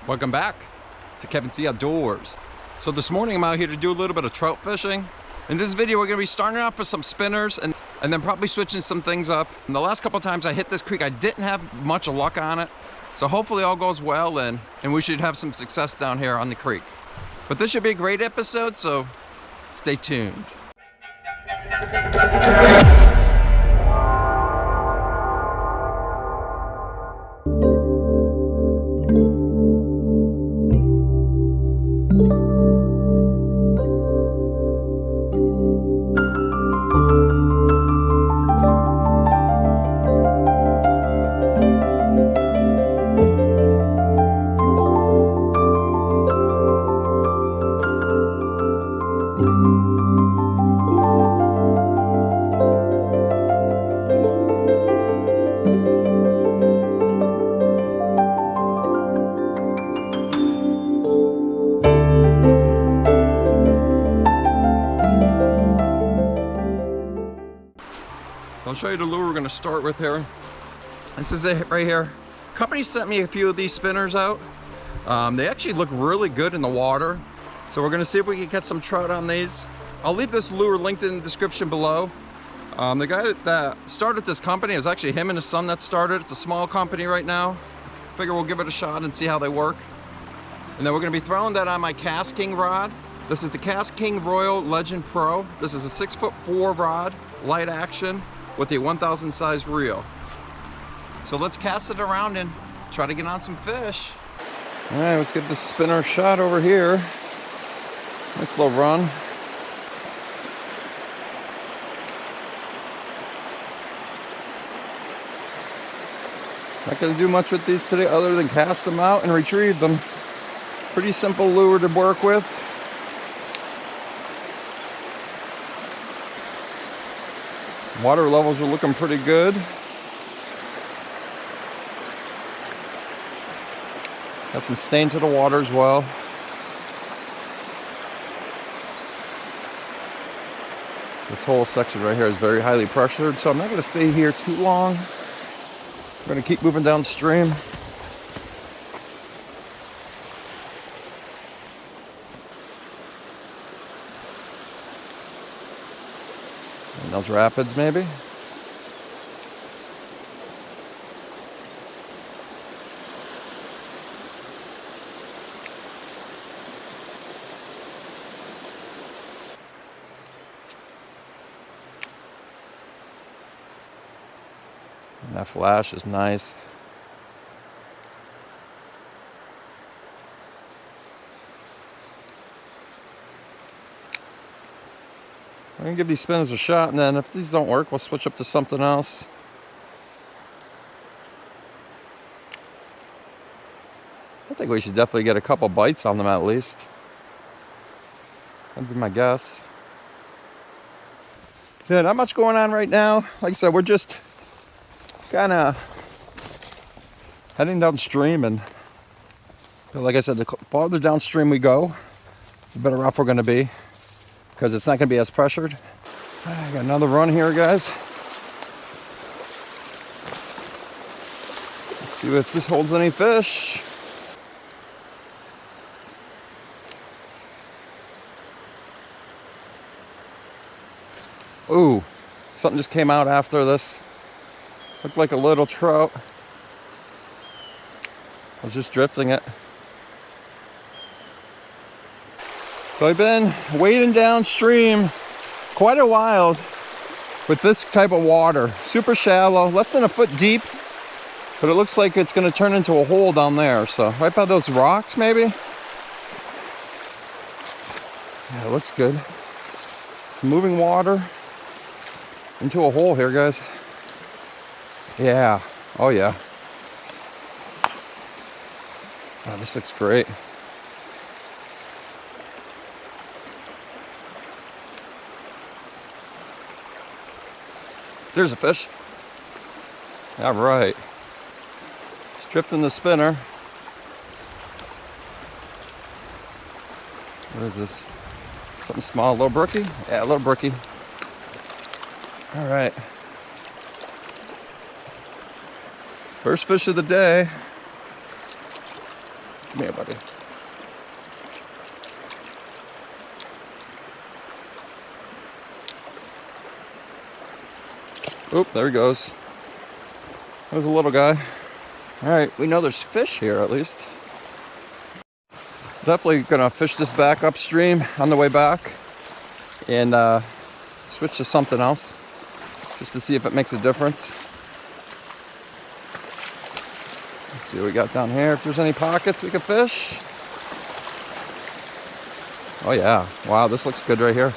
Welcome back to Kevin's Outdoors. So this morning I'm out here to do a little bit of trout fishing. In this video we're going to be starting off with some spinners and then probably switching some things up. And the last couple of times I hit this creek I didn't have much luck on it. So hopefully all goes well and we should have some success down here on the creek. But this should be a great episode, so stay tuned. I'll show you the lure we're going to start with here. This is it right here. Company sent me a few of these spinners out. They actually look really good in the water. So we're going to see if we can get some trout on these. I'll leave this lure linked in the description below. The guy that started this company, is actually him and his son that started. It's a small company right now. Figure we'll give it a shot and see how they work. And then we're going to be throwing that on my KastKing rod. This is the KastKing Royal Legend Pro. This is a 6'4" rod, light action, with a 1000 size reel. So let's cast it around and try to get on some fish. All right, let's get the spinner shot over here. Nice little run. Not gonna do much with these today other than cast them out and retrieve them. Pretty simple lure to work with. Water levels are looking pretty good. Got some stain to the water as well. This whole section right here is very highly pressured, so I'm not going to stay here too long. I'm going to keep moving downstream. Those rapids, maybe. And that flash is nice. I'm gonna give these spinners a shot, and then if these don't work, we'll switch up to something else. I think we should definitely get a couple bites on them at least. That'd be my guess. So not much going on right now. Like I said, we're just kind of heading downstream, and like I said, the farther downstream we go, the better off we're gonna be, because it's not going to be as pressured. I got another run here, guys. Let's see if this holds any fish. Ooh, something just came out after this. Looked like a little trout. I was just drifting it. So I've been wading downstream quite a while with this type of water. Super shallow, less than a foot deep, but it looks like it's going to turn into a hole down there. So right by those rocks, maybe. Yeah, it looks good. Some moving water into a hole here, guys. Yeah, oh yeah. Oh, this looks great. There's a fish. All right. Just drifting the spinner. What is this? Something small, a little brookie? Yeah, a little brookie. All right. First fish of the day. Come here, buddy. Oop, there he goes. There's a little guy. All right, we know there's fish here at least. Definitely gonna fish this back upstream on the way back and switch to something else just to see if it makes a difference. Let's see what we got down here. If there's any pockets we can fish. Oh yeah, wow, this looks good right here.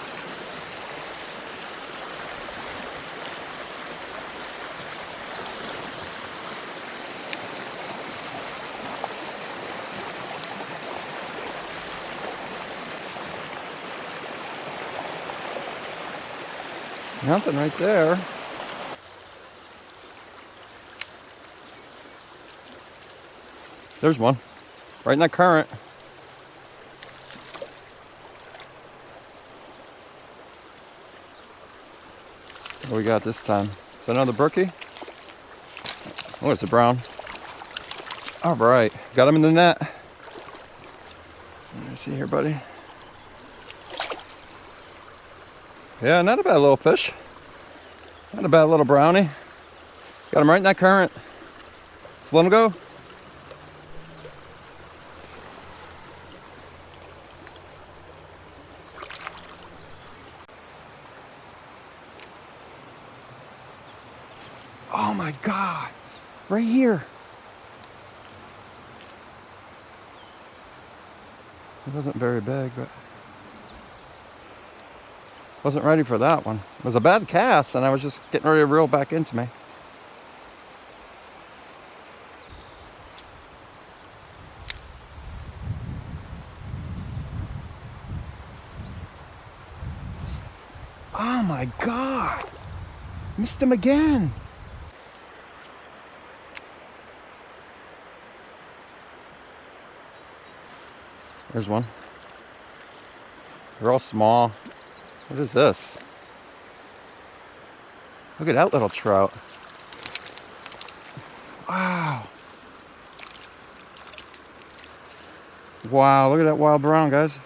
Nothing right there. There's one. Right in that current. What do we got this time? Is that another brookie? Oh, it's a brown. All right. Got him in the net. Let me see here, buddy. Yeah, not a bad little fish. Not a bad little brownie. Got him right in that current. Let's let him go. Oh my God, right here. It wasn't very big, but wasn't ready for that one. It was a bad cast and I was just getting ready to reel back into me. Oh my God, missed him again. There's one. They're all small. What is this? Look at that little trout. Wow. Wow, look at that wild brown, guys.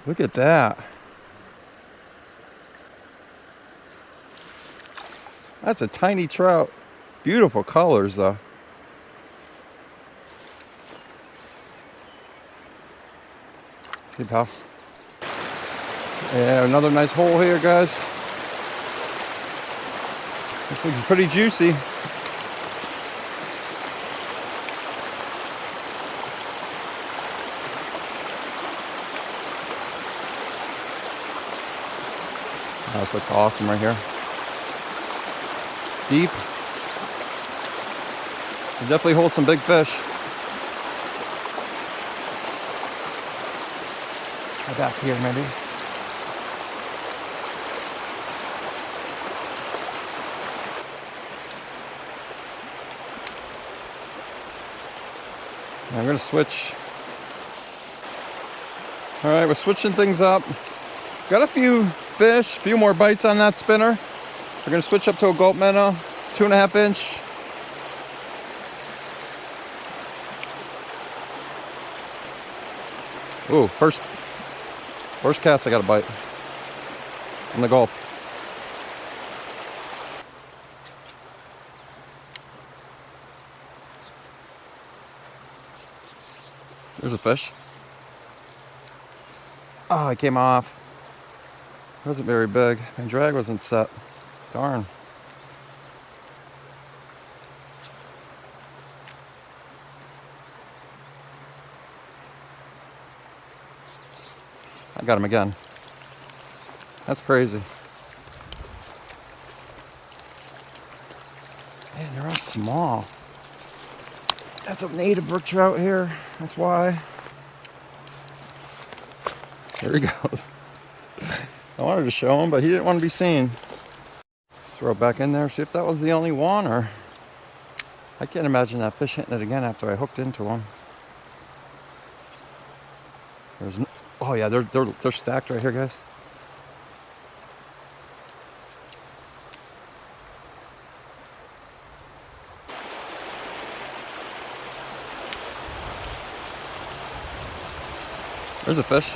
Look at that. That's a tiny trout. Beautiful colors, though. See, pal? Yeah, another nice hole here, guys. This looks pretty juicy. Oh, this looks awesome right here. It's deep. It definitely holds some big fish. Back here, maybe. I'm gonna switch. All right, we're switching things up. Got a few fish, a few more bites on that spinner. We're gonna switch up to a Gulp Minnow, 2.5 inch. Ooh, first cast I got a bite on the Gulp. There's a fish. Oh, it came off. It wasn't very big. My drag wasn't set. Darn. I got him again. That's crazy. Man, they're all small. That's a native brook trout here. That's why. There he goes. I wanted to show him, but he didn't want to be seen. Let's throw it back in there, see if that was the only one, or I can't imagine that fish hitting it again after I hooked into him. There's no, oh yeah, they're stacked right here, guys. There's a fish.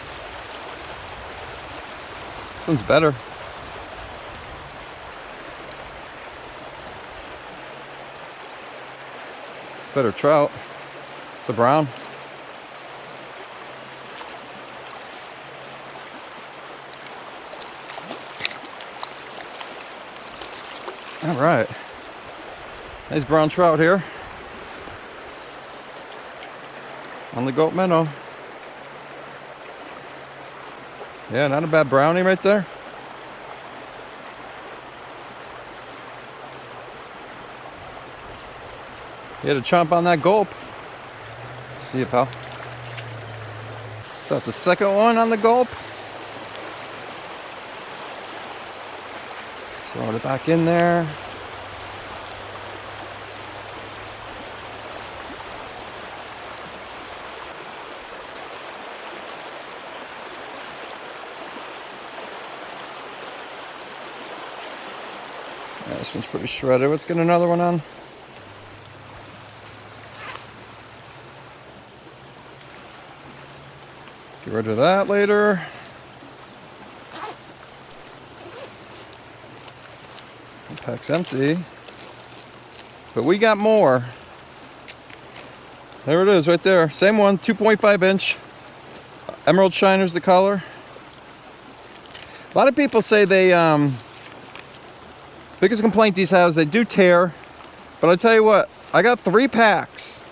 This one's better. Better trout. It's a brown. All right. Nice brown trout here on the Gulp Minnow. Yeah, not a bad brownie right there. You had to chomp on that gulp. See you, pal. So that's the second one on the gulp. Throw it back in there. Yeah, this one's pretty shredded. Let's get another one on. Get rid of that later. The pack's empty. But we got more. There it is right there. Same one, 2.5 inch. Emerald Shiner's the color. A lot of people say they, biggest complaint these have is they do tear. But I tell you what, I got 3 packs.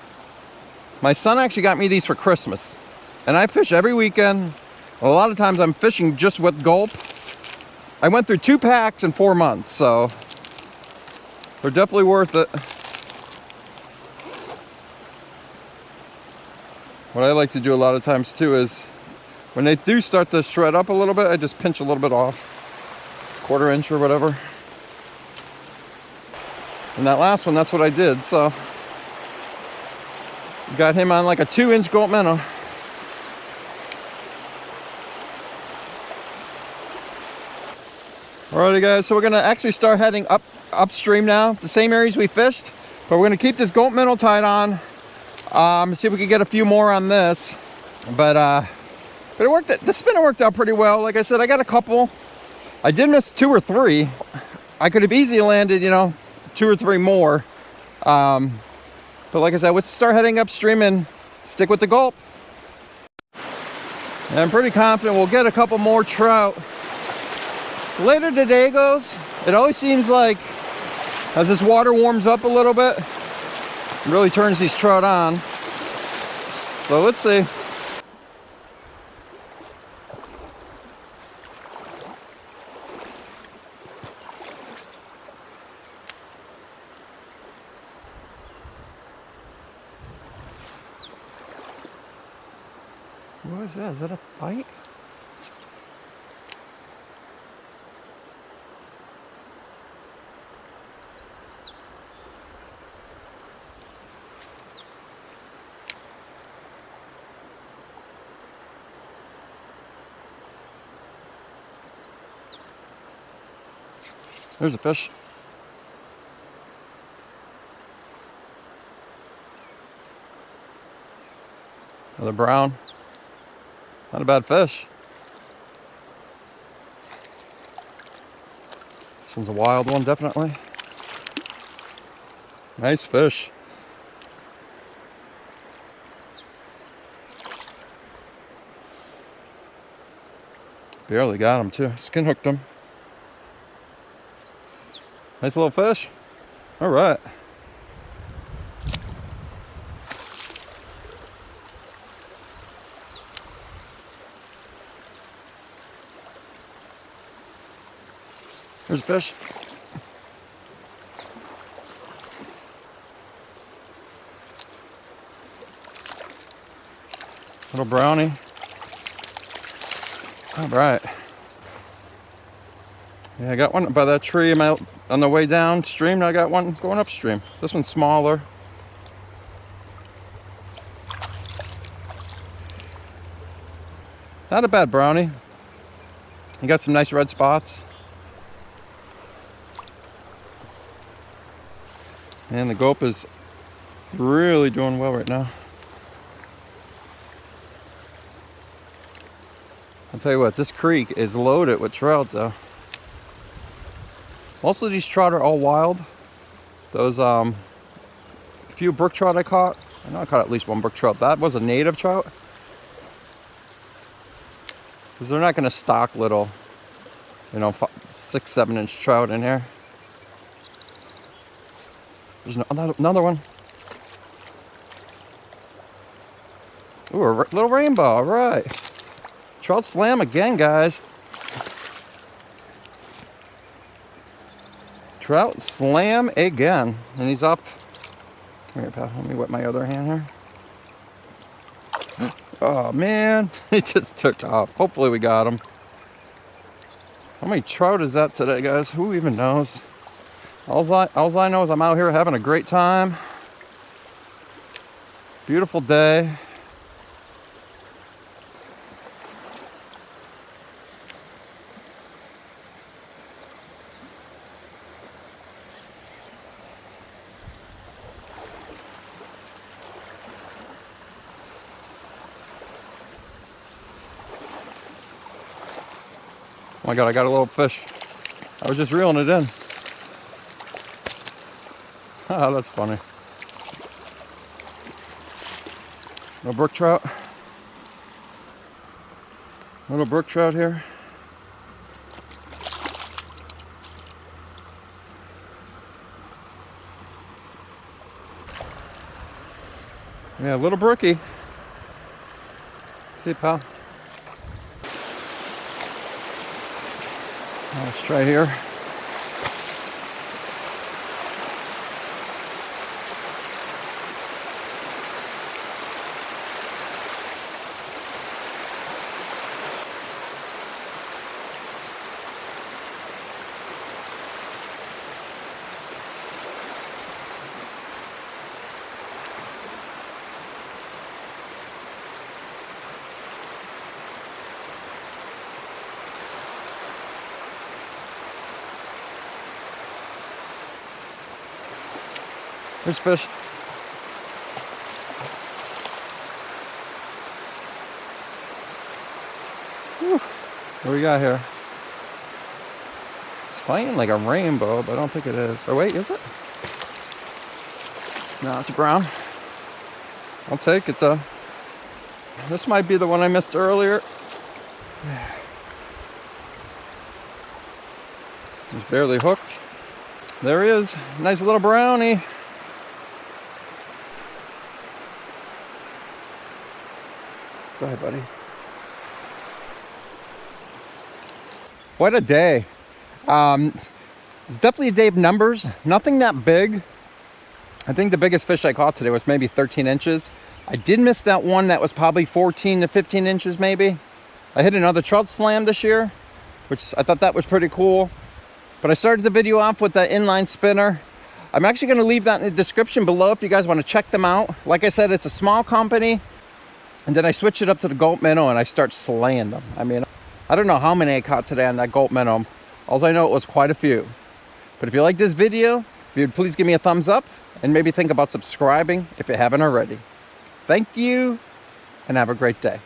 My son actually got me these for Christmas. And I fish every weekend. A lot of times I'm fishing just with gulp. I went through 2 packs in 4 months, so they're definitely worth it. What I like to do a lot of times too is when they do start to shred up a little bit, I just pinch a little bit off, 1/4 inch or whatever. And that last one, that's what I did. So got him on like a 2-inch Gulp Minnow. Alrighty guys, so we're gonna actually start heading upstream now, the same areas we fished, but we're gonna keep this Gulp Minnow tied on. See if we can get a few more on this. But it worked. The spinner worked out pretty well. Like I said, I got a couple. I did miss 2 or 3. I could have easily landed, you know, 2 or 3 more. But like I said, let's start heading upstream and stick with the gulp. And I'm pretty confident we'll get a couple more trout. The later the day goes, it always seems like as this water warms up a little bit, it really turns these trout on. So let's see. What is that? Is that a bite? There's a fish. Another brown. Not a bad fish. This one's a wild one, definitely. Nice fish. Barely got him too. Skin hooked him. Nice little fish. All right. There's a fish. Little brownie. All right. Yeah, I got one by that tree on the way downstream. I got one going upstream. This one's smaller. Not a bad brownie. You got some nice red spots. And the gulp is really doing well right now. I'll tell you what, this creek is loaded with trout though. Most of these trout are all wild. Those few brook trout I caught. I know I caught at least one brook trout. That was a native trout. Because they're not going to stock little, you know, 6-7 inch trout in here. There's another one. Ooh, a little rainbow. All right. Trout slam again, guys. Trout slam again. And he's up. Come here, pal. Let me wet my other hand here. Oh, man. He just took off. Hopefully we got him. How many trout is that today, guys? Who even knows? All I know is I'm out here having a great time. Beautiful day. Oh my God, I got a little fish. I was just reeling it in. Oh, that's funny. Little brook trout. Little brook trout here. Yeah, little brookie. See, pal. Let's try here. There's fish. Whew. What do we got here? It's fighting like a rainbow, but I don't think it is. Oh wait, is it? No, it's a brown. I'll take it though. This might be the one I missed earlier. He's barely hooked. There he is. Nice little brownie. Go ahead, buddy. What a day. It's definitely a day of numbers. Nothing that big. I think the biggest fish I caught today was maybe 13 inches. I did miss that one that was probably 14 to 15 inches maybe. I hit another trout slam this year, which I thought that was pretty cool. But I started the video off with the inline spinner. I'm actually going to leave that in the description below if you guys want to check them out. Like I said, it's a small company. And then I switch it up to the Gulp Minnow and I start slaying them. I mean, I don't know how many I caught today on that Gulp Minnow. All I know it was quite a few. But if you like this video, if you'd please give me a thumbs up and maybe think about subscribing if you haven't already. Thank you and have a great day.